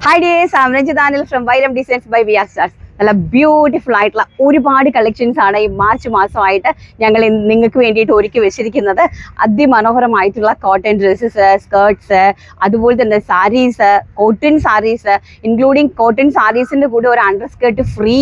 Hi dears, I'm Ranjit Anil from Vairam Designs by VR Stars. നല്ല beautiful ആയിട്ടുള്ള ഒരുപാട് collections ആണ് ഈ മാർച്ച് മാസമായിട്ട് ഞങ്ങൾ നിങ്ങൾക്ക് വേണ്ടിയിട്ട് ഒരുക്കി വെച്ചിരിക്കുന്നത്. അതിമനോഹരമായിട്ടുള്ള കോട്ടൺ ഡ്രസ്സസ്, സ്കേർട്ട്സ്, അതുപോലെ തന്നെ saris, cotton saris, including cotton സാരീസിൻ്റെ കൂടെ ഒരു അണ്ടർ സ്കേർട്ട് ഫ്രീ.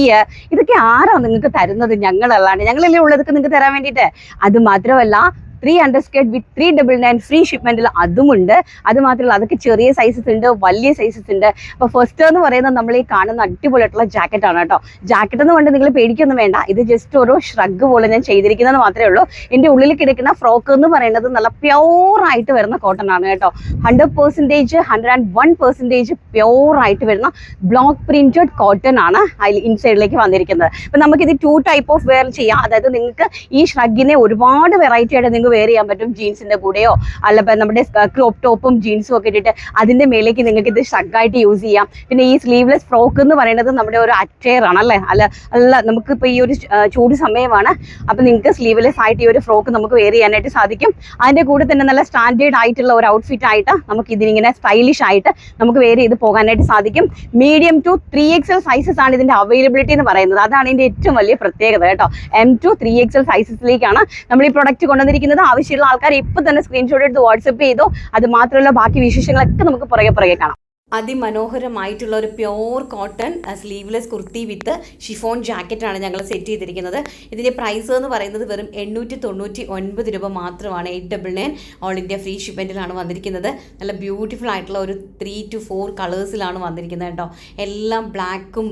ഇതൊക്കെ ആരാണ് നിങ്ങൾക്ക് തരുന്നത്? ഞങ്ങളല്ലാണ്ട്. ഞങ്ങളല്ലേ ഉള്ളതൊക്കെ നിങ്ങൾക്ക് തരാൻ വേണ്ടിയിട്ട്. അത് മാത്രമല്ല 3 അണ്ടർസ്കേർട്ട് വിത്ത് 399 ഫ്രീ ഷിപ്മെന്റിൽ അതുമുണ്ട്. അത് മാത്രമല്ല അതൊക്കെ ചെറിയ സൈസസ് ഉണ്ട്, വലിയ സൈസസ് ഉണ്ട്. അപ്പോൾ ഫസ്റ്റ് എന്ന് പറയുന്നത് നമ്മൾ ഈ കാണുന്ന അടിപൊളിയായിട്ടുള്ള ജാക്കറ്റ് ആണ് കേട്ടോ. ജാക്കറ്റ് എന്ന് കൊണ്ട് നിങ്ങൾ പേടിക്കൊന്നും വേണ്ട. ഇത് ജസ്റ്റ് ഒരു ഷ്രഗ് പോലെ ഞാൻ ചെയ്തിരിക്കുന്നത് മാത്രമേ ഉള്ളൂ. എൻ്റെ ഉള്ളിൽ കിടക്കുന്ന ഫ്രോക്ക് എന്ന് പറയുന്നത് നല്ല പ്യോറായിട്ട് വരുന്ന കോട്ടൺ ആണ് കേട്ടോ. 100%, 101% പ്യോറായിട്ട് വരുന്ന ബ്ലോക്ക് പ്രിന്റഡ് കോട്ടൺ ആണ് അതിൽ ഇൻസൈഡിലേക്ക് വന്നിരിക്കുന്നത്. അപ്പം നമുക്കിത് 2 ടൈപ്പ് ഓഫ് വെയർ ചെയ്യാം. അതായത് നിങ്ങൾക്ക് ഈ ഷ്രഗിനെ ഒരുപാട് വെറൈറ്റി ആയിട്ട് നിങ്ങൾക്ക് വെയർ ചെയ്യാൻ പറ്റും. ജീൻസിന്റെ കൂടെയോ അല്ല നമ്മുടെ ക്രോപ്പ് ടോപ്പും ജീൻസും ഒക്കെ ഇട്ടിട്ട് അതിന്റെ മേലേക്ക് നിങ്ങൾക്ക് ഇത് ഷ്രഗായിട്ട് യൂസ് ചെയ്യാം. പിന്നെ ഈ സ്ലീവ്ലെസ് ഫ്രോക്ക് എന്ന് പറയുന്നത് നമ്മുടെ ഒരു അറ്റയർ ആണ് അല്ലേ. അല്ല നമുക്കിപ്പോൾ ഈ ഒരു ചൂട് സമയമാണ്. അപ്പം നിങ്ങൾക്ക് സ്ലീവ്ലെസ് ആയിട്ട് ഈ ഒരു ഫ്രോക്ക് നമുക്ക് വെയർ ചെയ്യാനായിട്ട് സാധിക്കും. അതിന്റെ കൂടെ തന്നെ നല്ല സ്റ്റാൻഡേർഡ് ആയിട്ടുള്ള ഒരു ഔട്ട്ഫിറ്റ് ആയിട്ട് നമുക്ക് ഇതിനിങ്ങനെ സ്റ്റൈലിഷ് ആയിട്ട് നമുക്ക് വെയർ ചെയ്ത് പോകാനായിട്ട് സാധിക്കും. മീഡിയം ടു 3XL സൈസസ് ആണ് ഇതിന്റെ അവൈലബിലിറ്റി എന്ന് പറയുന്നത്. അതാണ് ഇതിന്റെ ഏറ്റവും വലിയ പ്രത്യേകത കേട്ടോ. M to 3XL സൈസസിലേക്കാണ് നമ്മൾ ഈ പ്രൊഡക്റ്റ് കൊണ്ടുവന്നിരിക്കുന്നത്. ആവശ്യമുള്ള ആൾക്കാർ ഇപ്പൊ തന്നെ സ്ക്രീൻഷോട്ട് എടുത്ത് വാട്സപ്പ് ചെയ്തോ. അത് മാത്രമല്ല ബാക്കി വിശേഷങ്ങളൊക്കെ നമുക്ക് പുറകെ കാണാം. അതിമനോഹരമായിട്ടുള്ള ഒരു പ്യോർ കോട്ടൺ സ്ലീവ്ലെസ് കുർത്തി വിത്ത് ഷിഫോൺ ജാക്കറ്റാണ് ഞങ്ങൾ സെറ്റ് ചെയ്തിരിക്കുന്നത്. ഇതിൻ്റെ പ്രൈസ് എന്ന് പറയുന്നത് വെറും 899 രൂപ മാത്രമാണ്. 899 ഓൾ ഇന്ത്യ ഫ്രീ ഷിപ്മെൻറ്റിലാണ് വന്നിരിക്കുന്നത്. നല്ല ബ്യൂട്ടിഫുൾ ആയിട്ടുള്ള ഒരു 3 to 4 കളേഴ്സിലാണ് വന്നിരിക്കുന്നത് കേട്ടോ. എല്ലാം ബ്ലാക്കും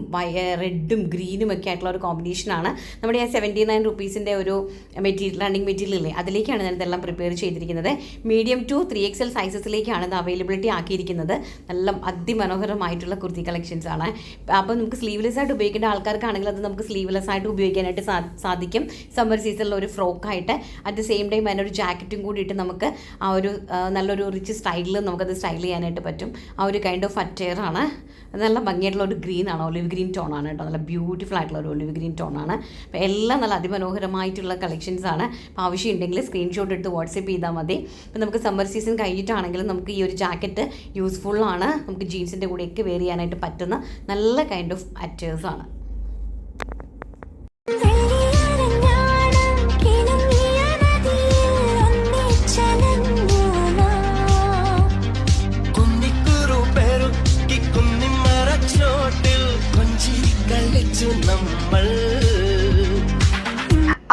റെഡും ഗ്രീനും ഒക്കെ ആയിട്ടുള്ള ഒരു കോമ്പിനേഷനാണ്. നമ്മുടെ ആ 79 റുപ്പീസിൻ്റെ ഒരു മെറ്റീരിയൽ, റണ്ണിങ് മെറ്റീരിയൽ ഇല്ലേ, അതിലേക്കാണ് ഞാൻ ഇതെല്ലാം പ്രിപ്പയർ ചെയ്തിരിക്കുന്നത്. മീഡിയം ടു 3XL സൈസസിലേക്കാണ് ഇത് അവൈലബിലിറ്റി ആക്കിയിരിക്കുന്നത്. നല്ല അതിമനോഹരമായിട്ടുള്ള കുർത്തി കളക്ഷൻസ് ആണ്. അപ്പോൾ നമുക്ക് സ്ലീവ്ലെസ് ആയിട്ട് ഉപയോഗിക്കേണ്ട ആൾക്കാർക്കാണെങ്കിൽ അത് നമുക്ക് സ്ലീവ്ലെസ് ആയിട്ട് ഉപയോഗിക്കാനായിട്ട് സാധിക്കും. സമ്മർ സീസണിൽ ഒരു ഫ്രോക്കായിട്ട് അറ്റ് ദ സെയിം ടൈം അതിനൊരു ജാക്കറ്റും കൂടി ഇട്ട് നമുക്ക് ആ ഒരു നല്ലൊരു റിച്ച് സ്റ്റൈലിൽ നമുക്കത് സ്റ്റൈൽ ചെയ്യാനായിട്ട് പറ്റും. ആ ഒരു കൈൻഡ് ഓഫ് അറ്റയർ ആണ്. നല്ല ഭംഗിയായിട്ടുള്ള ഒരു ഗ്രീൻ ആണ്, ഒലിവ് ഗ്രീൻ ടോൺ ആണ് കേട്ടോ. നല്ല ബ്യൂട്ടിഫുൾ ആയിട്ടുള്ള ഒരു ഒലിവ് ഗ്രീൻ ടോൺ ആണ്. അപ്പോൾ എല്ലാം നല്ല അതിമനോഹരമായിട്ടുള്ള കളക്ഷൻസ് ആണ്. അപ്പോൾ ആവശ്യമുണ്ടെങ്കിൽ സ്ക്രീൻഷോട്ട് എടുത്ത് വാട്സപ്പ് ചെയ്താൽ മതി. അപ്പോൾ നമുക്ക് സമ്മർ സീസൺ കഴിഞ്ഞിട്ടാണെങ്കിലും നമുക്ക് ഈ ഒരു ജാക്കറ്റ് യൂസ്ഫുൾ ആണ്. നമുക്ക് ജീൻസിൻ്റെ കൂടെയൊക്കെ വെയർ ചെയ്യാനായിട്ട് പറ്റുന്ന നല്ല കൈൻഡ് ഓഫ് അറ്റേഴ്സ് ആണ്.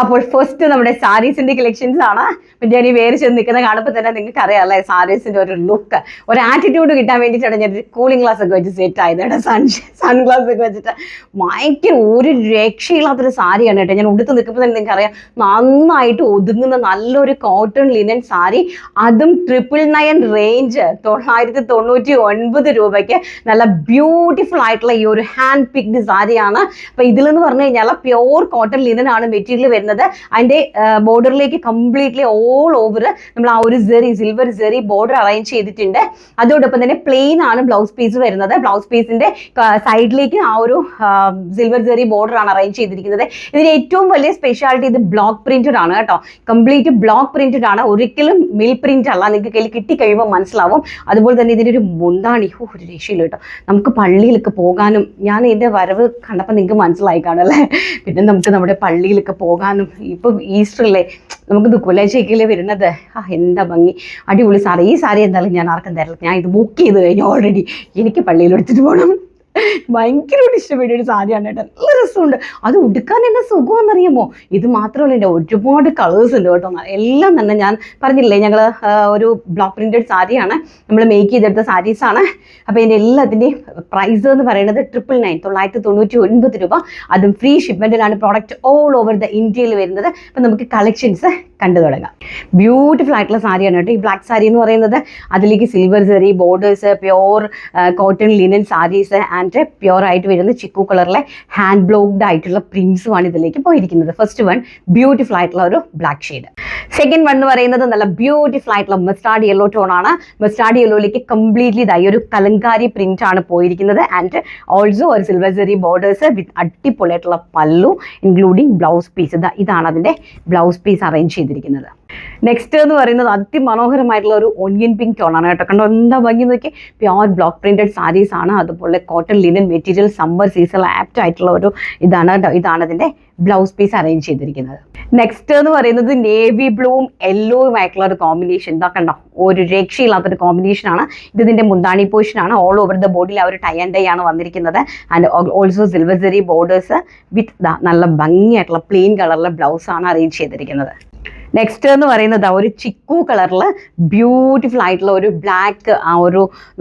അപ്പോൾ ഫസ്റ്റ് നമ്മുടെ സാരീസിന്റെ കളക്ഷൻസ് ആണ്. ഞാൻ ഈ വേറെ ചെന്ന് നിൽക്കുന്ന കാണുമ്പോൾ തന്നെ നിങ്ങൾക്ക് അറിയാമല്ലേ സാരീസിന്റെ ഒരു ലുക്ക്, ഒരു ആറ്റിറ്റ്യൂഡ് കിട്ടാൻ വേണ്ടിയിട്ടാണ് ഞാൻ കൂളിംഗ് ഗ്ലാസ് ഒക്കെ വെച്ച് സെറ്റ് ആയത് കേട്ടോ. സൺഗ്ലാസ് ഒക്കെ വെച്ചിട്ട് ഭയങ്കര ഒരു രക്ഷയില്ലാത്തൊരു സാരിയാണ് കേട്ടോ. ഞാൻ ഉടുത്ത് നിൽക്കുമ്പോൾ തന്നെ നിങ്ങൾക്ക് അറിയാം, നന്നായിട്ട് ഒതുങ്ങുന്ന നല്ലൊരു കോട്ടൺ ലിനൻ സാരി, അതും 999 റേഞ്ച് 999 രൂപയ്ക്ക് നല്ല ബ്യൂട്ടിഫുൾ ആയിട്ടുള്ള ഈ ഒരു ഹാൻഡ് പിക്ഡ് സാരിയാണ്. അപ്പോൾ ഇതിലെന്ന് പറഞ്ഞു കഴിഞ്ഞാൽ പ്യോർ കോട്ടൺ ലിനൻ ആണ് മെറ്റീരിയൽ വരുന്നത്. അതിന്റെ ബോർഡറിലേക്ക് കംപ്ലീറ്റ്ലി ഓൾ ഓവർ നമ്മൾ ആ ഒരു സിൽവർ സെറി ബോർഡർ അറേഞ്ച് ചെയ്തിട്ടുണ്ട്. അതോടൊപ്പം തന്നെ പ്ലെയിൻ ആണ് ബ്ലൗസ് പീസ് വരുന്നത്. ബ്ലൗസ് പീസിന്റെ സൈഡിലേക്ക് ആ ഒരു സിൽവർ സെറി ബോർഡർ ആണ് അറേഞ്ച് ചെയ്തിരിക്കുന്നത്. ഇതിന്റെ ഏറ്റവും വലിയ സ്പെഷ്യാലിറ്റി ഇത് ബ്ലോക്ക് പ്രിന്റഡ് ആണ് കേട്ടോ. കംപ്ലീറ്റ് ബ്ലോക്ക് പ്രിന്റഡ് ആണ്, ഒരിക്കലും മിൽ പ്രിന്റ് അല്ല. നിങ്ങൾക്ക് കയ്യിൽ കിട്ടിക്കഴിയുമ്പോൾ മനസ്സിലാവും. അതുപോലെ തന്നെ ഇതിന്റെ ഒരു മുന്താണി ഒരു രക്ഷയില്ല കേട്ടോ. നമുക്ക് പള്ളിയിലൊക്കെ പോകാനും, ഞാൻ ഇതിന്റെ വരവ് കണ്ടപ്പോൾ നിങ്ങൾക്ക് മനസ്സിലായി കാണല്ലേ. പിന്നെ നമുക്ക് നമ്മുടെ പള്ളിയിലൊക്കെ പോകാനും, ഇപ്പൊ ഈസ്റ്ററിലെ നമുക്ക് ദുഃഖലച്ചേക്കല്ലേ വരുന്നത്. എന്താ ഭംഗി, അടിപൊളി സാരി. ഈ സാരി എന്തായാലും ഞാൻ ആർക്കും തരില്ല. ഞാൻ ഇത് ബുക്ക് ചെയ്ത് കഴിഞ്ഞു ഓൾറെഡി. എനിക്ക് പള്ളിയിൽ എടുത്തിട്ട് പോകണം. ഭയങ്കരമായിട്ട് ഇഷ്ടപ്പെട്ട ഒരു സാരിയാണ് കേട്ടോ. നല്ല രസമുണ്ട്. അത് ഉടുക്കാൻ എന്നെ സുഖമാണെന്നറിയാമോ. ഇത് മാത്രമല്ല എൻ്റെ ഒരുപാട് കളേഴ്സ് ഉണ്ട് കേട്ടോ. എല്ലാം തന്നെ ഞാൻ പറഞ്ഞില്ലേ, ഞങ്ങൾ ഒരു ബ്ലോക്ക് പ്രിന്റഡ് സാരിയാണ് നമ്മൾ മേക്ക് ചെയ്തെടുത്ത സാരീസാണ്. അപ്പോൾ ഇതിൻ്റെ എല്ലാത്തിൻ്റെയും പ്രൈസ് എന്ന് പറയുന്നത് 999 രൂപ. അതും ഫ്രീ ഷിപ്മെൻറ്റിലാണ് പ്രോഡക്റ്റ് ഓൾ ഓവർ ദ ഇന്ത്യയിൽ വരുന്നത്. അപ്പം നമുക്ക് കളക്ഷൻസ് കണ്ടു തുടങ്ങാം. ബ്യൂട്ടിഫുൾ ആയിട്ടുള്ള സാരിയാണ് കേട്ടോ. ഈ ബ്ലാക്ക് സാരി എന്ന് പറയുന്നത് അതിലേക്ക് silver zari borders, pure cotton linen saris and pure ആയിട്ട് വരുന്ന ചിക്കു കളറിലെ ഹാൻഡ് ബ്ലോക്ക്ഡ് ആയിട്ടുള്ള പ്രിന്റ്സുമാണ് ഇതിലേക്ക് പോയിരിക്കുന്നത്. ഫസ്റ്റ് വൺ ബ്യൂട്ടിഫുൾ ആയിട്ടുള്ള ഒരു ബ്ലാക്ക് ഷെയ്ഡ്. സെക്കൻഡ് വൺ എന്ന് പറയുന്നത് നല്ല ബ്യൂട്ടിഫുൾ ആയിട്ടുള്ള മസ്റ്റാർഡ് യെല്ലോ ടോൺ ആണ്. മസ്റ്റാർഡ് യെല്ലോയിലേക്ക് കംപ്ലീറ്റ്ലി ഇതായി ഒരു കലങ്കാരി പ്രിന്റ് ആണ് പോയിരിക്കുന്നത്. ആൻഡ് ഓൾസോ ഒരു സിൽവർ സെറി ബോർഡേഴ്സ് വിത്ത് അടിപൊളിയായിട്ടുള്ള പല്ലു ഇൻക്ലൂഡിങ് ബ്ലൗസ് പീസ്. ഇതാണ് അതിന്റെ ബ്ലൗസ് പീസ് അറേഞ്ച് ചെയ്തിരിക്കുന്നത്. നെക്സ്റ്റ് എന്ന് പറയുന്നത് അതിമനോഹരമായിട്ടുള്ള ഒരു ഒനിയൻ പിങ്ക് ടോണാണ് കേട്ടോ. കണ്ടോ എന്താ ഭംഗി നോക്കി. പ്യോർ ബ്ലോക്ക് പ്രിന്റഡ് സാരീസ് ആണ്. അതുപോലെ cotton linen material summer season apt ആയിട്ടുള്ള ഒരു ഇതാണ് കേട്ടോ. ഇതാണ് ഇതിന്റെ ബ്ലൗസ് പീസ് അറേഞ്ച് ചെയ്തിരിക്കുന്നത്. നെക്സ്റ്റ് എന്ന് പറയുന്നത് നേവി ബ്ലൂവും യെല്ലോയും ആയിട്ടുള്ള ഒരു കോമ്പിനേഷൻ. ഇതാ കണ്ടോ, ഒരു രക്ഷയില്ലാത്തൊരു കോമ്പിനേഷൻ ആണ്. ഇതിന്റെ മുന്താണി പോർഷൻ ആണ്. ഓൾ ഓവർ ദ ബോഡിയിൽ ആ ഒരു ടൈ ആൻഡ് ഡൈ ആണ് വന്നിരിക്കുന്നത്. And also silver Jerry borders വിത്ത് നല്ല ഭംഗിയായിട്ടുള്ള പ്ലെയിൻ കളറിലെ ബ്ലൗസ് ആണ് അറേഞ്ച് ചെയ്തിരിക്കുന്നത്. നെക്സ്റ്റ് എന്ന് പറയുന്നത് ഒരു ചിക്കു കളറിൽ ബ്യൂട്ടിഫുൾ ആയിട്ടുള്ള ഒരു ബ്ലാക്ക്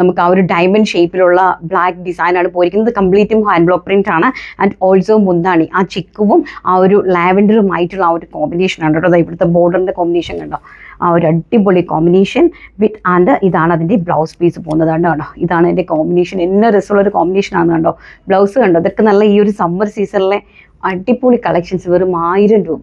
നമുക്ക് ആ ഒരു ഡയമണ്ട് ഷേപ്പിലുള്ള ബ്ലാക്ക് ഡിസൈനാണ് പോയിരിക്കുന്നത്. കംപ്ലീറ്റും ഹാൻഡ് ബ്ലോക്ക് പ്രിന്റ് ആണ്. ആൻഡ് ഓൾസോ മുന്താണി ആ ചിക്കുവും ആ ഒരു ലാവൻഡറുമായിട്ടുള്ള ആ ഒരു കോമ്പിനേഷൻ ആണ് കേട്ടോ. ഇവിടുത്തെ ബോർഡറിന്റെ കോമ്പിനേഷൻ കണ്ടോ, ആ ഒരു അടിപൊളി കോമ്പിനേഷൻ വിത്ത് ആൻഡ് ഇതാണ് അതിൻ്റെ ബ്ലൗസ് പീസ് പോകുന്നത് കണ്ടോ. ഇതാണ് എൻ്റെ കോമ്പിനേഷൻ. എന്നെ രസമുള്ള ഒരു കോമ്പിനേഷൻ ആണ് കണ്ടോ. ബ്ലൗസ് കണ്ടോ, ഇതൊക്കെ നല്ല ഈ ഒരു സമ്മർ സീസണിലെ അടിപൊളി കളക്ഷൻസ്. വെറും 1000 രൂപ.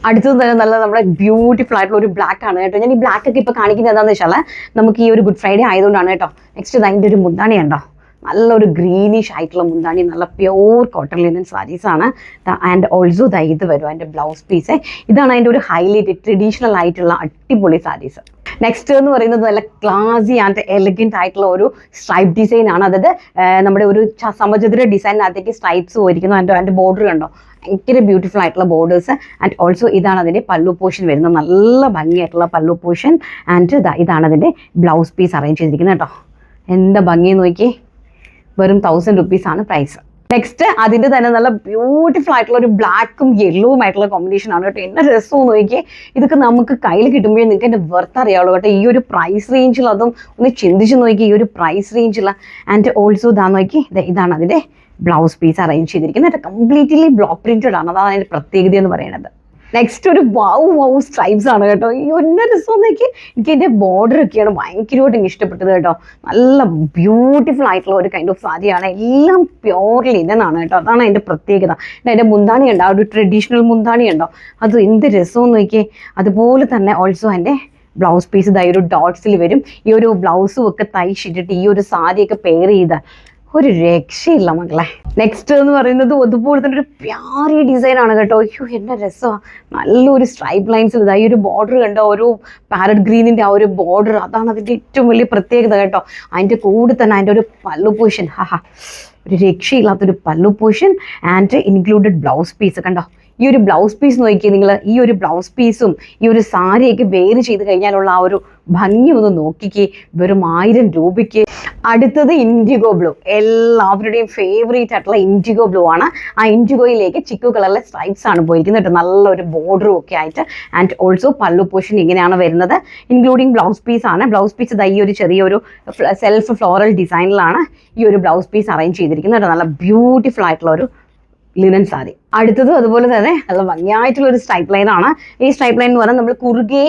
അടുത്തത് തന്നെ നല്ല നമ്മുടെ ബ്യൂട്ടിഫുൾ ആയിട്ടുള്ള ഒരു ബ്ലാക്ക് ആണ് കേട്ടോ. ഞാൻ ഈ ബ്ലാക്ക് ഒക്കെ ഇപ്പോൾ കാണിക്കുന്നത് എന്താണെന്ന് വെച്ചാൽ നമുക്ക് ഈ ഒരു ഗുഡ് ഫ്രൈഡേ ആയതുകൊണ്ടാണ് കേട്ടോ. നെക്സ്റ്റ് അതിൻ്റെ ഒരു മുന്താണി ഉണ്ടോ, നല്ലൊരു ഗ്രീനിഷ് ആയിട്ടുള്ള മുന്താണി, നല്ല പ്യോർ കോട്ടൺ ലിനൻ സാരീസ് ആണ്. ആൻഡ് ഓൾസോ ഇത് വരും അതിൻ്റെ ബ്ലൗസ് പീസ്. ഇതാണ് അതിൻ്റെ ഒരു ഹൈലൈറ്റ് ട്രഡീഷണൽ ആയിട്ടുള്ള അടിപൊളി സാരീസ്. നെക്സ്റ്റ് എന്ന് പറയുന്നത് നല്ല ക്ലാസി ആൻഡ് എലഗന്റ് ആയിട്ടുള്ള ഒരു സ്ട്രൈപ്പ് ഡിസൈൻ ആണ്. അതായത് നമ്മുടെ ഒരു സമചതുര ഡിസൈനിനകത്തേക്ക് സ്ട്രൈപ്സ് പോയിരിക്കുന്നു. അതിൻ്റെ ബോർഡർ കണ്ടോ, ഭയങ്കര ബ്യൂട്ടിഫുൾ ആയിട്ടുള്ള ബോർഡേഴ്സ്. ആൻഡ് ഓൾസോ ഇതാണ് അതിൻ്റെ പല്ലു പോർഷൻ വരുന്നത്, നല്ല ഭംഗിയായിട്ടുള്ള പല്ലു പോർഷൻ. ആൻഡ് ഇതാണ് അതിൻ്റെ ബ്ലൗസ് പീസ് അറേഞ്ച് ചെയ്തിരിക്കുന്നത് കേട്ടോ. എന്താ ഭംഗി നോക്കി. വെറും 1000 rupees ആണ് പ്രൈസ്. നെക്സ്റ്റ് അതിൻ്റെ തന്നെ നല്ല ബ്യൂട്ടിഫുൾ ആയിട്ടുള്ള ഒരു ബ്ലാക്കും യെല്ലോവും ആയിട്ടുള്ള കോമ്പിനേഷൻ ആണ് കേട്ടോ. എന്നെ രസവും നോക്കിയേ. ഇതൊക്കെ നമുക്ക് കയ്യിൽ കിട്ടുമ്പോഴേ നിങ്ങൾക്ക് എൻ്റെ വെർത്ത് അറിയാവുള്ളൂ കേട്ടോ. ഈ ഒരു പ്രൈസ് റേഞ്ചിൽ അതും ഒന്ന് ചിന്തിച്ച് നോക്കി, ഈ ഒരു പ്രൈസ് റേഞ്ചിൽ. ആൻഡ് ഓൾസോ നോക്കി ഇതാണ് അതിൻ്റെ ബ്ലൗസ് പീസ് അറേഞ്ച് ചെയ്തിരിക്കുന്നത്. കംപ്ലീറ്റ്ലി ബ്ലോക്ക് പ്രിന്റഡ് ആണ്. അതാണ് അതിൻ്റെ പ്രത്യേകത എന്ന് പറയുന്നത്. നെക്സ്റ്റ് ഒരു വൗ സ്ട്രൈപ്സ് ആണ് കേട്ടോ. ഈ ഒന്ന രസം നോക്കി. എനിക്ക് എൻ്റെ ബോർഡർ ഒക്കെയാണ് ഭയങ്കരമായിട്ട് എനിക്ക് ഇഷ്ടപ്പെട്ടത് കേട്ടോ. നല്ല ബ്യൂട്ടിഫുൾ ആയിട്ടുള്ള ഒരു കൈൻഡ് ഓഫ് സാരിയാണ്. എല്ലാം പ്യോർ ലിനൻ ആണ് കേട്ടോ. അതാണ് അതിൻ്റെ പ്രത്യേകത. അതിൻ്റെ മുന്താണി ഉണ്ടോ, ആ ഒരു ട്രഡീഷണൽ മുന്താണി ഉണ്ടോ, അത് എന്ത് രസവും നോക്കിയേ. അതുപോലെ തന്നെ ഓൾസോ എൻ്റെ ബ്ലൗസ് പീസ് ഇതായി ഒരു ഡോട്ട്സിൽ വരും. ഈ ഒരു ബ്ലൗസും ഒക്കെ തയ്ച്ചിട്ടിട്ട് ഈ ഒരു സാരിയൊക്കെ പെയർ ചെയ്താൽ ഒരു രക്ഷയില്ല മക്കളെ. നെക്സ്റ്റ് എന്ന് പറയുന്നത് അതുപോലെ തന്നെ ഒരു പ്യാരി ഡിസൈൻ ആണ് കേട്ടോ. അയ്യോ എന്നെ രസമാണ്. നല്ലൊരു സ്ട്രൈപ്പ് ലൈൻസിൽ ഇതായി ഒരു ബോർഡർ കണ്ടോ, ഒരു പാരറ്റ് ഗ്രീനിൻ്റെ ആ ഒരു ബോർഡർ, അതാണ് അതിൻ്റെ ഏറ്റവും വലിയ പ്രത്യേകത കേട്ടോ. അതിൻ്റെ കൂടെ തന്നെ അതിൻ്റെ ഒരു പല്ലു പോർഷൻ, ഒരു രക്ഷയില്ലാത്തൊരു പല്ലു portion and included blouse piece കണ്ടോ. ഈ ഒരു ബ്ലൗസ് പീസ് നോക്കിയാൽ നിങ്ങൾ, ഈ ഒരു ബ്ലൗസ് പീസും ഈ ഒരു സാരിയൊക്കെ വെയർ ചെയ്ത് കഴിഞ്ഞാലുള്ള ആ ഒരു ഭംഗി ഒന്ന് നോക്കിക്കേ. വെറും 1000 രൂപയ്ക്ക്. അടുത്തത് ഇൻഡിഗോ ബ്ലൂ, എല്ലാവരുടെയും ഫേവറേറ്റ് ആയിട്ടുള്ള ഇൻഡിഗോ ബ്ലൂ ആണ്. ആ ഇൻഡിഗോയിലേക്ക് ചിക്കു കളറിലെ സ്ട്രൈപ്സ് ആണ് പോയിരിക്കുന്നത് കേട്ടോ. നല്ലൊരു ബോർഡറും ഒക്കെ ആയിട്ട്. ആൻഡ് ഓൾസോ പല്ലു പോർഷൻ ഇങ്ങനെയാണ് വരുന്നത്, ഇൻക്ലൂഡിങ് ബ്ലൗസ് പീസ് ആണ്. ബ്ലൗസ് പീസ് ഈ ഒരു ചെറിയൊരു സെൽഫ് ഫ്ലോറൽ ഡിസൈനിലാണ് ഈ ഒരു ബ്ലൗസ് പീസ് അറേഞ്ച് ചെയ്തിരിക്കുന്നത് കേട്ടോ. നല്ല ബ്യൂട്ടിഫുൾ ആയിട്ടുള്ള ഒരു ലിനൻ സാരി. അടുത്തതും അതുപോലെ തന്നെ നല്ല ഭംഗിയായിട്ടുള്ള ഒരു സ്ട്രൈപ്പ് ലൈൻ ആണ്. ഈ സ്ട്രൈപ്പ് ലൈൻ എന്ന് പറഞ്ഞാൽ നമ്മൾ കുറുകെ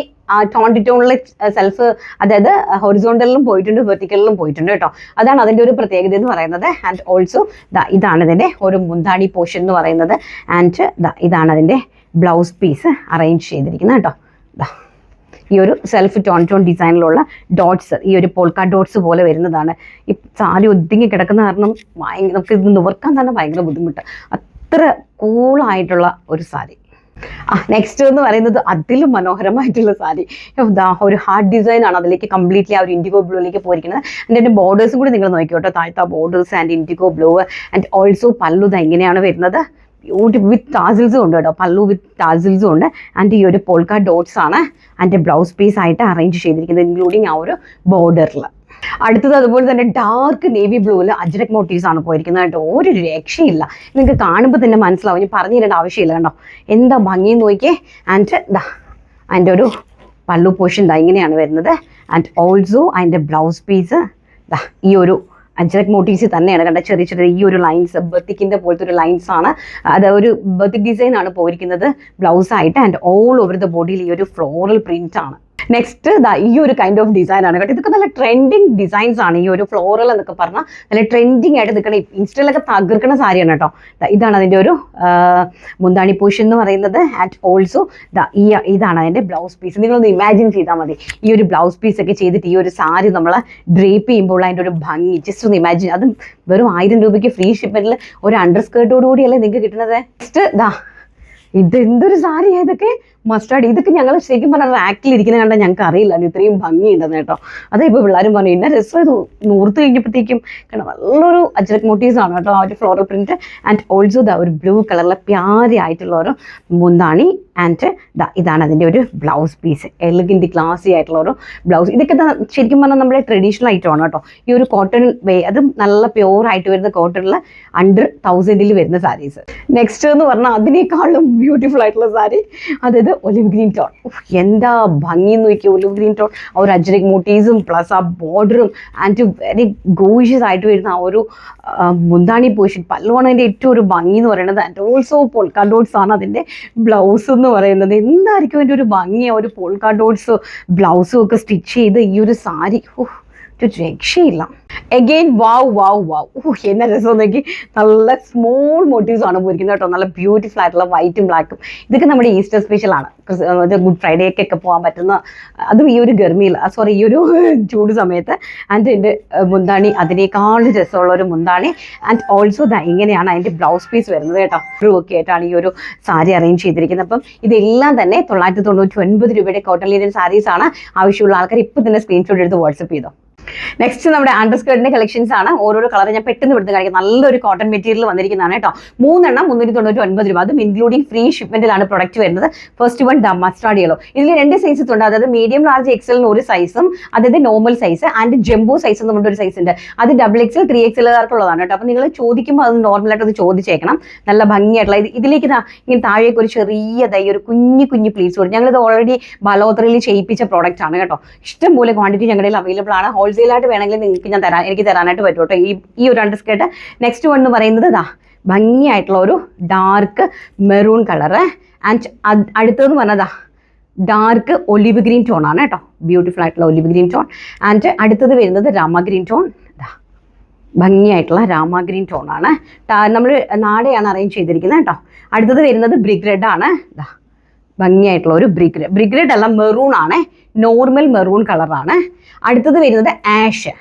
ടോണിലെ സെൽഫ്, അതായത് ഹൊറിസോണ്ടലിലും പോയിട്ടുണ്ട്, വെർട്ടിക്കലിലും പോയിട്ടുണ്ട് കേട്ടോ. അതാണ് അതിൻ്റെ ഒരു പ്രത്യേകത എന്ന് പറയുന്നത്. ആൻഡ് ഓൾസോ ഇതാണ് ഇതിൻ്റെ ഒരു മുന്താണി പോർഷൻ എന്ന് പറയുന്നത്. ആൻഡ് ഇതാണ് അതിൻ്റെ ബ്ലൗസ് പീസ് അറേഞ്ച് ചെയ്തിരിക്കുന്നത് കേട്ടോ. ഈ ഒരു സെൽഫ് ടോൺ ഡിസൈനിലുള്ള ഡോട്ട്സ്, ഈ ഒരു പോൾക്ക ഡോട്ട്സ് പോലെ വരുന്നതാണ്. ഈ സാരി ഒതുങ്ങി കിടക്കുന്ന കാരണം നമുക്ക് ഇത് നിവർക്കാൻ തന്നെ ഭയങ്കര ബുദ്ധിമുട്ട്. അത്ര കൂളായിട്ടുള്ള ഒരു സാരി. നെക്സ്റ്റ് എന്ന് പറയുന്നത് അതിലും മനോഹരമായിട്ടുള്ള സാരി. ഒരു ഹാർട്ട് ഡിസൈൻ ആണ് അതിലേക്ക് കംപ്ലീറ്റ്ലി ആ ഒരു ഇൻഡിഗോ ബ്ലൂയിലേക്ക് പോയിരിക്കുന്നത്. അതിൻ്റെ ബോർഡേഴ്സും കൂടി നിങ്ങൾ നോക്കിയോട്ടോ. താഴത്തെ borders and IndiGo blue. And also പല്ലു ഇങ്ങനെയാണ് വരുന്നത്. ബ്യൂട്ടിഫുൾ വിത്ത് ടാസിൽസും ഉണ്ട് കേട്ടോ. പല്ലു വിത്ത് ടാസിൽസും ഉണ്ട്. ആൻഡ് ഈ ഒരു പോൾക്ക ഡോട്ട്സ് ആണ് അതിൻ്റെ ബ്ലൗസ് പീസ് ആയിട്ട് അറേഞ്ച് ചെയ്തിരിക്കുന്നത്, ഇൻക്ലൂഡിങ് ആ ഒരു ബോർഡറിൽ. അടുത്തത് അതുപോലെ തന്നെ ഡാർക്ക് നേവി ബ്ലൂവിൽ അജ്രക് മോട്ടീവ്സ് ആണ് പോയിരിക്കുന്നത് കേട്ടോ. ഒരു രക്ഷയില്ല. നിങ്ങൾക്ക് കാണുമ്പോൾ തന്നെ മനസ്സിലാവും, ഇനി പറഞ്ഞു തരേണ്ട ആവശ്യമില്ല കേട്ടോ. എന്താ ഭംഗി നോക്കിയേ. ആൻഡ് അതിൻ്റെ ഒരു പല്ലു പോർഷൻ ഇങ്ങനെയാണ് വരുന്നത്. ആൻഡ് ഓൾസോ അതിൻ്റെ ബ്ലൗസ് പീസ് ഈ ഒരു അജ്രക് മോട്ടീവ്സ് തന്നെയാണ് കണ്ട. ചെറിയ ചെറിയ ഈ ഒരു ലൈൻസ് ബത്തിക്കിൻ്റെ പോലത്തെ ഒരു ലൈൻസ് ആണ്. അത് ഒരു ബത്തിക് ഡിസൈൻ ആണ് പോയിരിക്കുന്നത് ബ്ലൗസായിട്ട്. ആൻഡ് ഓൾ ഓവർ ദ ബോഡിയിൽ ഈ ഒരു ഫ്ലോറൽ പ്രിന്റ് ആണ്. നെക്സ്റ്റ് ഈ ഒരു കൈൻഡ് ഓഫ് ഡിസൈൻ ആണ് കേട്ടോ. ഇതൊക്കെ നല്ല ട്രെൻഡിങ് ഡിസൈൻസ് ആണ്. ഈ ഒരു ഫ്ലോറൽ എന്നൊക്കെ പറഞ്ഞാൽ നല്ല ട്രെൻഡിങ് ആയിട്ട് നിൽക്കണ, ഇൻസ്റ്റയിലൊക്കെ തകർക്കണ സാരിയാണ് കേട്ടോ. ഇതാണ് അതിൻ്റെ ഒരു മുന്താണി പോർഷൻ എന്ന് പറയുന്നത്. ആൻഡ് ഓൾസോ ഇതാണ് അതിൻ്റെ ബ്ലൗസ് പീസ്. നിങ്ങളൊന്ന് ഇമാജിൻ ചെയ്താൽ മതി. ഈ ഒരു ബ്ലൗസ് പീസ് ഒക്കെ ചെയ്തിട്ട് ഈ ഒരു സാരി നമ്മൾ ഡ്രേപ്പ് ചെയ്യുമ്പോൾ അതിൻ്റെ ഒരു ഭംഗി ജസ്റ്റ് ഒന്ന് ഇമാജിൻ. അതും വെറും 1000 രൂപയ്ക്ക് ഫ്രീ ഷിപ്മെന്റിൽ ഒരു അണ്ടർ സ്കേർട്ടോടുകൂടിയല്ലേ നിങ്ങൾക്ക് കിട്ടുന്നത്. നെക്സ്റ്റ് ഇത് എന്തൊരു സാരിയാണ്. ഇതൊക്കെ മസ്റ്റാർഡ്. ഇതൊക്കെ ഞങ്ങൾ ശരിക്കും പറഞ്ഞാൽ റാക്കിലിരിക്കുന്ന കണ്ടാൽ ഞങ്ങൾക്ക് അറിയില്ല ഇത്രയും ഭംഗിയുണ്ടെന്ന് കേട്ടോ. അതേ ഇപ്പോൾ പിള്ളേരും പറഞ്ഞു ഇന്ന രസം ഇത് നൂർത്ത് കഴിഞ്ഞപ്പോഴത്തേക്കും കാരണം നല്ലൊരു അജ്രക് മോട്ടീവ്സ് ആണ് കേട്ടോ. ആ ഒരു ഫ്ലോറൽ പ്രിന്റ് ആൻഡ് ഓൾസോ ഒരു ബ്ലൂ കളറിലെ പ്യാരി ആയിട്ടുള്ള ഒരു മുന്താണി ആൻഡ് ഇതാണ് അതിൻ്റെ ഒരു ബ്ലൗസ് പീസ്. എലഗൻറ്റ് ക്ലാസി ആയിട്ടുള്ള ഒരു ബ്ലൗസ്. ഇതൊക്കെ ശരിക്കും പറഞ്ഞാൽ നമ്മുടെ ട്രഡീഷണൽ ഐറ്റമാണ് കേട്ടോ. ഈ ഒരു കോട്ടൺ അതും നല്ല പ്യോർ ആയിട്ട് വരുന്ന കോട്ടണിൽ അണ്ടർ 1000 വരുന്ന സാരീസ്. നെക്സ്റ്റ് എന്ന് പറഞ്ഞാൽ അതിനേക്കാളും ബ്യൂട്ടിഫുൾ ആയിട്ടുള്ള സാരി, അതായത് ഒലിവ് ഗ്രീൻ ടോൺ. എന്താ ഭംഗി എന്ന് നോക്കിയാൽ ഒലിവ് ഗ്രീൻ ടോൺ. ആ ഒരു അജ്രക് മോട്ടീവ്സും പ്ലസ് ആ ബോർഡറും ആൻഡ് വെരി ഗോഷ്യസ് ആയിട്ട് വരുന്ന ആ ഒരു മുന്താണി പോർഷൻ. പല്ലുവാണ് അതിൻ്റെ ഏറ്റവും ഒരു ഭംഗി എന്ന് പറയുന്നത്. ആൻഡ് ഓൾസോ പോൾക്കാ ഡോട്ട്സ് ആണ് അതിൻ്റെ ബ്ലൗസ് എന്ന് പറയുന്നത്. എന്തായിരിക്കും അതിൻ്റെ ഒരു ഭംഗി. ആ ഒരു പോൾക്കാ ഡോട്ട്സ് ബ്ലൗസും ഒക്കെ സ്റ്റിച്ച് ചെയ്ത് ഈ ഒരു സാരി ഒരു രക്ഷയില്ല. എഗെയിൻ വാവ് വാവ് വാവ്. എന്ന രസം നോക്കി. നല്ല സ്മോൾ മോട്ടീവ്സ് ആണ് പോയിരിക്കുന്നത് കേട്ടോ. നല്ല ബ്യൂട്ടിഫുൾ ആയിട്ടുള്ള വൈറ്റും ബ്ലാക്കും. ഇതൊക്കെ നമ്മുടെ ഈസ്റ്റർ സ്പെഷ്യലാണ്. ഗുഡ് ഫ്രൈഡേക്കൊക്കെ പോകാൻ പറ്റുന്ന, അതും ഈ ഒരു ഗർമിയിൽ ഈ ഒരു ചൂട് സമയത്ത്. ആൻഡ് എൻ്റെ മുന്താണി അതിനേക്കാളും രസമുള്ള ഒരു മുന്താണി. ആൻഡ് ഓൾസോ ഇങ്ങനെയാണ് അതിൻ്റെ ബ്ലൗസ് പീസ് വരുന്നത് കേട്ടോ. ഒക്കെ ആയിട്ടാണ് ഈ ഒരു സാരി അറേഞ്ച് ചെയ്തിരിക്കുന്നത്. അപ്പം ഇതെല്ലാം തന്നെ 999 രൂപയുടെ കോട്ടൺ ലിനൻ സാരീസ് ആണ്. ആവശ്യമുള്ള ആൾക്കാർ ഇപ്പോൾ തന്നെ സ്ക്രീൻഷോട്ട് എടുത്ത് വാട്സപ്പ് ചെയ്തോ. നെക്സ്റ്റ് നമ്മുടെ അണ്ടർ സ്കേർട്ടിന്റെ കളക്ഷൻസ് ആണ്. ഓരോരോ കളർ ഞാൻ പെട്ടെന്ന് എടുത്ത് കാണിക്കാം. നല്ലൊരു കോട്ടൺ മെറ്റീരിയൽ വന്നിരിക്കുന്നതാണ് കേട്ടോ. 3 എണ്ണം 399 രൂപ. അതും ഇൻക്ലൂഡിംഗ് ഫ്രീ ഷിപ്മെന്റിലാണ് പ്രൊഡക്റ്റ് വരുന്നത്. First one mustard yellow. ഇതിൽ 2 സൈസസ് ഉണ്ട്. അതായത് മീഡിയം ലാർജ് എക്സലിന് ഒരു സൈസും, അതായത് normal size and jumbo size എന്ന് പറഞ്ഞൊരു സൈസ് ഉണ്ട്. അത് XXL 3XLകാർക്കുള്ളതാണ് കേട്ടോ. അപ്പോൾ നിങ്ങൾ ചോദിക്കുമ്പോൾ അത് നോർമലായിട്ട് അത് ചോദിച്ചേക്കണം. നല്ല ഭംഗിയായിട്ടുള്ള ഇതിലേക്ക് ഇങ്ങനെ താഴേക്ക് ഒരു ചെറിയതായി ഒരു കുഞ്ഞു പ്ലീറ്റ്സ് കൊടുക്കും. ഞങ്ങളിത് ഓൾറെഡി ബലോത്രയിൽ ചെയ്യിപ്പിച്ച പ്രോഡക്റ്റ് ആണ് കേട്ടോ. ഇഷ്ടംപോലെ ക്വാണ്ടിറ്റി ഞങ്ങളുടെ അവൈലബിൾ ആണ്. ഹോൾസെയിലായിട്ട് വേണമെങ്കിൽ നിങ്ങൾക്ക് എനിക്ക് തരാനായിട്ട് പറ്റും കേട്ടോ ഈ ഒരു അണ്ടർ സ്കേർട്ട്. നെക്സ്റ്റ് വൺ എന്ന് പറയുന്നത് ഭംഗിയായിട്ടുള്ള ഒരു ഡാർക്ക് മെറൂൺ കളറ്. ആൻഡ് അടുത്തതെന്ന് പറഞ്ഞതാ ഡാർക്ക് ഒലിവ് ഗ്രീൻ ടോൺ ആണ് കേട്ടോ. ബ്യൂട്ടിഫുൾ ആയിട്ടുള്ള ഒലിവ് ഗ്രീൻ ടോൺ. ആൻഡ് അടുത്തത് വരുന്നത് രാമ ഗ്രീൻ ടോൺ. ഭംഗിയായിട്ടുള്ള രാമ ഗ്രീൻ ടോൺ ആണ്. നമ്മൾ നാടെയാണ് അറേഞ്ച് ചെയ്തിരിക്കുന്നത് കേട്ടോ. അടുത്തത് വരുന്നത് ബ്രിക്ക് റെഡ് ആണ്. ഭംഗിയായിട്ടുള്ള ഒരു ബ്രിക്ക് റെഡ് അല്ല, മെറൂൺ ആണ്. നോർമൽ മെറൂൺ കളറാണ്. അടുത്തത് വരുന്നത് ആഷ്.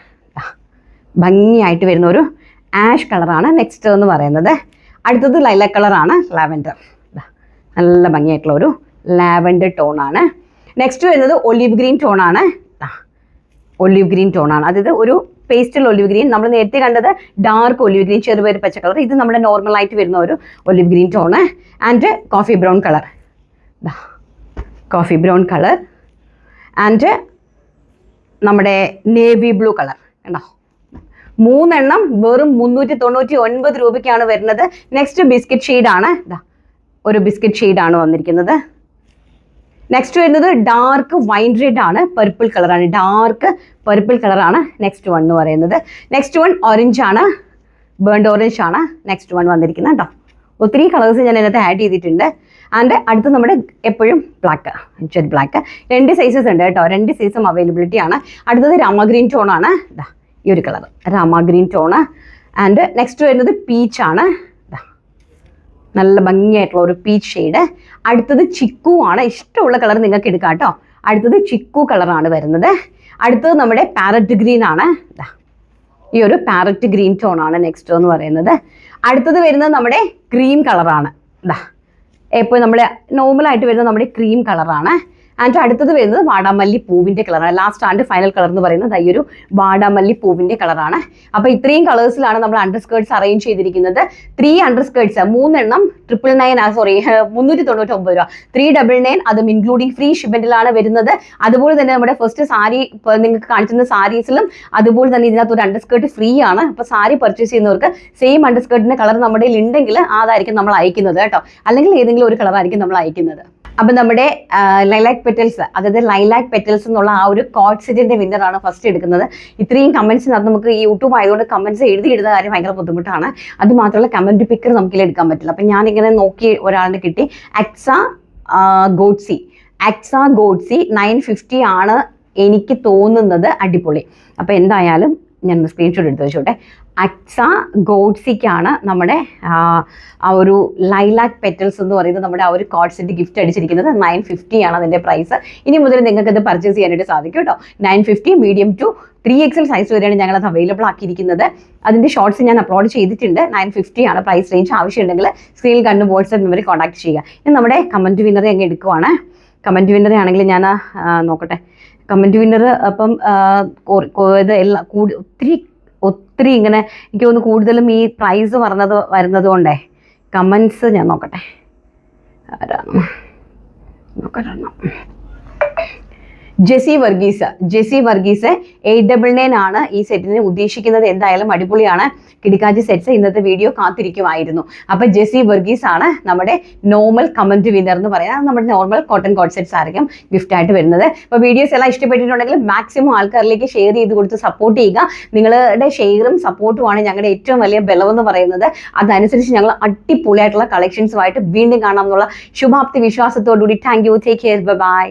ഭംഗിയായിട്ട് വരുന്ന ഒരു ആഷ് കളറാണ് നെക്സ്റ്റ് എന്ന് പറയുന്നത്. അടുത്തത് ലൈലാക്ക് കളറാണ്, ലാവൻഡർ. നല്ല ഭംഗിയായിട്ടുള്ള ഒരു ലാവൻഡർ ടോണാണ്. നെക്സ്റ്റ് വരുന്നത് ഒലിവ് ഗ്രീൻ ടോണാണ്. ഒലിവ് ഗ്രീൻ ടോണാണ്, അതായത് ഒരു പേസ്റ്റൽ ഒലിവ് ഗ്രീൻ. നമ്മൾ നേരത്തെ കണ്ടത് ഡാർക്ക് ഒലിവ് ഗ്രീൻ, ചെറുപയർ പച്ച കളർ. ഇത് നമ്മുടെ നോർമലായിട്ട് വരുന്ന ഒരു olive green tone. And coffee brown colour. Coffee brown colour and നമ്മുടെ നേവി ബ്ലൂ കളർ കണ്ടോ. 3 എണ്ണം വെറും 399 രൂപയ്ക്കാണ് വരുന്നത്. നെക്സ്റ്റ് ബിസ്ക്കറ്റ് ഷെയ്ഡാണ്. ഒരു ബിസ്ക്കറ്റ് ഷെയ്ഡാണ് വന്നിരിക്കുന്നത്. നെക്സ്റ്റ് വരുന്നത് ഡാർക്ക് വൈൻ റെഡ് ആണ്, പർപ്പിൾ കളറാണ്. ഡാർക്ക് പർപ്പിൾ കളറാണ് നെക്സ്റ്റ് വൺ എന്ന് പറയുന്നത്. നെക്സ്റ്റ് വൺ ഓറഞ്ച് ആണ്, ബേൺഡ് ഓറഞ്ച് ആണ് നെക്സ്റ്റ് വൺ വന്നിരിക്കുന്നത് കേട്ടോ. ഒത്തിരി കളേഴ്സ് ഞാൻ അതിനകത്ത് ആഡ് ചെയ്തിട്ടുണ്ട്. ആൻഡ് അടുത്ത് നമ്മുടെ എപ്പോഴും ബ്ലാക്ക്, ജെറ്റ് ബ്ലാക്ക്. 2 സൈസസ് ഉണ്ട് കേട്ടോ. 2 സൈസും അവൈലബിലിറ്റി ആണ്. അടുത്തത് രാമ ഗ്രീൻ ടോൺ ആണ്. ഈ ഒരു colour Rama green tone. And next വരുന്നത് പീച്ച് ആണ്. നല്ല ഭംഗിയായിട്ടുള്ള ഒരു പീച്ച് ഷെയ്ഡ്. അടുത്തത് ചിക്കു ആണ്. ഇഷ്ടമുള്ള കളർ നിങ്ങൾക്ക് എടുക്കാം കേട്ടോ. അടുത്തത് ചിക്കു കളറാണ് വരുന്നത്. അടുത്തത് നമ്മുടെ പാരറ്റ് ഗ്രീൻ ആണ്. ഈ ഒരു പാരറ്റ് ഗ്രീൻ ടോൺ ആണ് നെക്സ്റ്റ് എന്ന് പറയുന്നത്. അടുത്തത് വരുന്നത് നമ്മുടെ ക്രീം കളറാണ്. എപ്പോൾ നമ്മൾ നോർമലായിട്ട് വരുന്നത് നമ്മുടെ ക്രീം കളറാണ്. ആൻഡ് അടുത്തത് വരുന്നത് വാടാമല്ലി പൂവിൻ്റെ കളറാണ്. ലാസ്റ്റ് ആൻഡ് ഫൈനൽ കളർ എന്ന് പറയുന്നത് ഈ ഒരു വാടാമല്ലി പൂവിൻ്റെ കളറാണ്. അപ്പോൾ ഇത്രയും കളേഴ്സിലാണ് നമ്മൾ അണ്ടർ സ്കേർട്ട്സ് അറേഞ്ച് ചെയ്തിരിക്കുന്നത്. 3 അണ്ടർ സ്കേർട്ട്സ്, 3 എണ്ണം 399 രൂപ. 399 അതും ഇൻക്ലൂഡിങ് ഫ്രീ ഷിപ്മെന്റിലാണ് വരുന്നത്. അതുപോലെ തന്നെ നമ്മുടെ ഫസ്റ്റ് സാരി നിങ്ങൾക്ക് കാണിച്ചിരുന്ന സാരീസിലും അതുപോലെ തന്നെ ഇതിനകത്ത് ഒരു അണ്ടർ സ്കേർട്ട് ഫ്രീ ആണ്. അപ്പോൾ സാരി പർച്ചേസ് ചെയ്യുന്നവർക്ക് സെയിം അണ്ടർ സ്കേർട്ടിന്റെ കളർ നമ്മുടെ കയ്യിൽ ഉണ്ടെങ്കിൽ അതായിരിക്കും നമ്മൾ അയക്കുന്നത് കേട്ടോ. അല്ലെങ്കിൽ ഏതെങ്കിലും ഒരു കളറായിരിക്കും നമ്മൾ അയക്കുന്നത്. അപ്പം നമ്മുടെ ലൈലാക്ക് പെറ്റൽസ്, അതായത് ലൈലാക്ക് പെറ്റൽസ് എന്നുള്ള ആ ഒരു കോഡ് സെറ്റിന്റെ വിന്നറാണ് ഫസ്റ്റ് എടുക്കുന്നത്. ഇത്രയും കമന്റ്സിനകത്ത് നമുക്ക് ഈ യൂട്യൂബ് ആയതുകൊണ്ട് കമന്റ്സ് എഴുതിയിടുന്ന കാര്യം ഭയങ്കര ബുദ്ധിമുട്ടാണ്. അത് മാത്രമല്ല കമന്റ് പിക്കർ നമുക്കിൽ എടുക്കാൻ പറ്റില്ല. അപ്പം ഞാനിങ്ങനെ നോക്കി ഒരാളിനെ കിട്ടി. അക്സ ഗോഡ്സി 950 ആണ് എനിക്ക് തോന്നുന്നത്. അടിപൊളി. അപ്പോൾ എന്തായാലും ഞാൻ സ്ക്രീൻഷോട്ട് എടുത്ത് വെച്ചോട്ടെ. അക്സ ഗോഡ്സിക്കാണ് നമ്മുടെ ആ ഒരു ലൈലാക്ക് പെറ്റൽസ് എന്ന് പറയുന്നത് നമ്മുടെ ആ ഒരു കോഡ് സെറ്റ് ഗിഫ്റ്റ് അടിച്ചിരിക്കുന്നത്. 950 ആണ് അതിൻ്റെ പ്രൈസ്. ഇനി മുതൽ നിങ്ങൾക്ക് ഇത് പർച്ചേസ് ചെയ്യാനായിട്ട് സാധിക്കും കേട്ടോ. 950 മീഡിയം ടു 3XL സൈസ് വരെയാണ് ഞങ്ങളത് അവൈലബിൾ ആക്കിയിരിക്കുന്നത്. അതിൻ്റെ ഷോർട്സ് ഞാൻ അപ്ലോഡ് ചെയ്തിട്ടുണ്ട്. 950 ആണ് പ്രൈസ് റേഞ്ച്. ആവശ്യമുണ്ടെങ്കിൽ സ്ക്രീനിൽ കണ്ട് വാട്സ്ആപ്പ് നമ്പറിൽ കോൺടാക്ട് ചെയ്യുക. ഇനി നമ്മുടെ കമൻറ്റ് വിന്നറെ അങ്ങ് എടുക്കുവാണ്. കമൻറ്റ് വിന്നറെ ആണെങ്കിൽ ഞാൻ നോക്കട്ടെ. കമൻറ്റ് വിന്നർ അപ്പം ഇത് എല്ലാം ഒത്തിരി ഇങ്ങനെ എനിക്ക് തോന്നുന്നു കൂടുതലും ഈ പ്രൈസ് വരുന്നത് കൊണ്ടേ കമൻസ് ഞാൻ നോക്കട്ടെ. ആരാണ് നോക്കട്ടെ. ജെസി വർഗീസ് 899 ആണ് ഈ സെറ്റിന് ഉദ്ദേശിക്കുന്നത്. എന്തായാലും അടിപൊളിയാണ്. കിടക്കാച്ചി സെറ്റ്സ് ഇന്നത്തെ വീഡിയോ കാത്തിരിക്കുമായിരുന്നു. അപ്പൊ ജെസി വർഗീസ് ആണ് നമ്മുടെ നോർമൽ കമന്റ് വിന്നർ എന്ന് പറയാം. നമ്മുടെ നോർമൽ കോട്ടൺ കോട്ട് സെറ്റ്സ് ആയിരിക്കും ഗിഫ്റ്റ് ആയിട്ട് വരുന്നത്. അപ്പൊ വീഡിയോസ് എല്ലാം ഇഷ്ടപ്പെട്ടിട്ടുണ്ടെങ്കിൽ മാക്സിമം ആൾക്കാരിലേക്ക് ഷെയർ ചെയ്ത് കൊടുത്ത് സപ്പോർട്ട് ചെയ്യുക. നിങ്ങളുടെ ഷെയറും സപ്പോർട്ടുമാണ് ഞങ്ങളുടെ ഏറ്റവും വലിയ ബലമെന്ന് പറയുന്നത്. അതനുസരിച്ച് ഞങ്ങൾ അടിപൊളിയായിട്ടുള്ള കളക്ഷൻസുമായിട്ട് വീണ്ടും കാണാം എന്നുള്ള ശുഭാപ്തി വിശ്വാസത്തോടുകൂടി thank you. Take care. By.